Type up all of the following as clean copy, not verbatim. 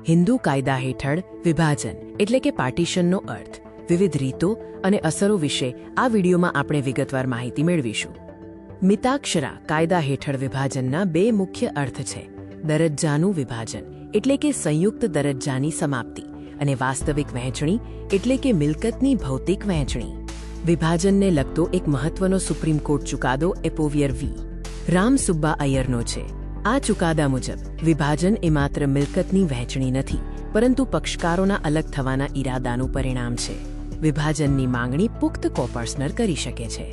હિન્દુ કાયદા હેઠળ વિભાજન એટલે કે પાર્ટીશનનો અર્થ, વિવિધ રીતો અને અસરો વિશે આ વિડીયોમાં આપણે વિગતવાર માહિતી મેળવીશું. મિતાક્ષરા કાયદા હેઠળ વિભાજનના બે મુખ્ય અર્થ છે: દરજ્જાનું વિભાજન એટલે કે સંયુક્ત દરજ્જાની સમાપ્તિ, અને વાસ્તવિક વહેંચણી એટલે કે મિલકતની ભૌતિક વહેંચણી. વિભાજનને લગતો એક મહત્વનો સુપ્રીમ કોર્ટ ચુકાદો એપોવિયર વી. રામ સુબ્બા અય્યરનો છે. આ ચુકાદા મુજબ વિભાજન એ માત્ર મિલકતની વહેંચણી નથી, પરંતુ પક્ષકારોના અલગ થવાના ઈરાદાનું પરિણામ છે. વિભાજનની માંગણી પુખ્ત કોપાર્ટનર કરી શકે છે.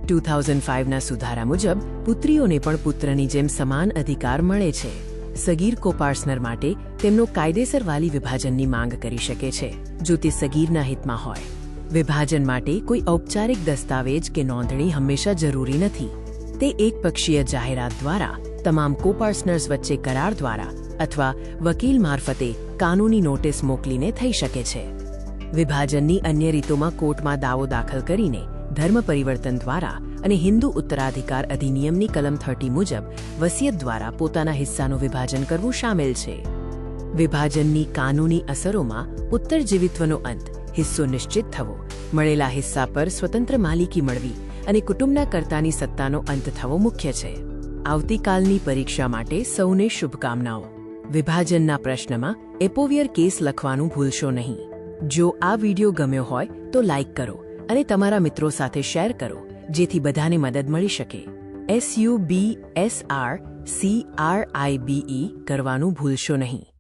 2005ના સુધારા મુજબ પુત્રીઓને પણ પુત્રની જેમ સમાન અધિકાર મળે છે. સગીર કોપાર્ટનર માટે તેમનો કાયદેસર વાલી વિભાજનની માંગ કરી શકે છે, જો તે સગીરના હિતમાં હોય. વિભાજન માટે કોઈ ઔપચારિક દસ્તાવેજ કે નોંધણી હંમેશા જરૂરી નથી. તે એકપક્ષીય જાહેરાત દ્વારા, તમામ કોપાર્ટનર્સ વચ્ચે કરાર દ્વારા અથવા વકીલ મારફતે કાનૂની નોટિસ મોકલીને થઈ શકે છે. વિભાજનની અન્ય રીતોમાં કોર્ટમાં દાવો દાખલ કરીને, ધર્મ પરિવર્તન દ્વારા અને હિન્દુ ઉત્તરાધિકાર અધિનિયમની કલમ 30 મુજબ વસિયત દ્વારા પોતાના હિસ્સાનું વિભાજન કરવું શામેલ છે. વિભાજનની કાનૂની અસરોમાં ઉત્તરજીવિત્વનો અંત, હિસ્સો નિશ્ચિત થવો, મળેલા હિસ્સા પર સ્વતંત્ર માલિકી મળવી અને કુટુંબના કર્તાની સત્તાનો અંત થવો મુખ્ય છે. આવતીકાલની પરીક્ષા માટે સૌને શુભકામનાઓ. વિભાજનના પ્રશ્નમાં એપોવિયર કેસ લખવાનું ભૂલશો નહીં. જો આ વિડીયો ગમ્યો હોય તો લાઇક કરો અને તમારા મિત્રો સાથે શેર કરો, જેથી બધાને મદદ મળી શકે. SUBSRCRIBE કરવાનું ભૂલશો નહીં.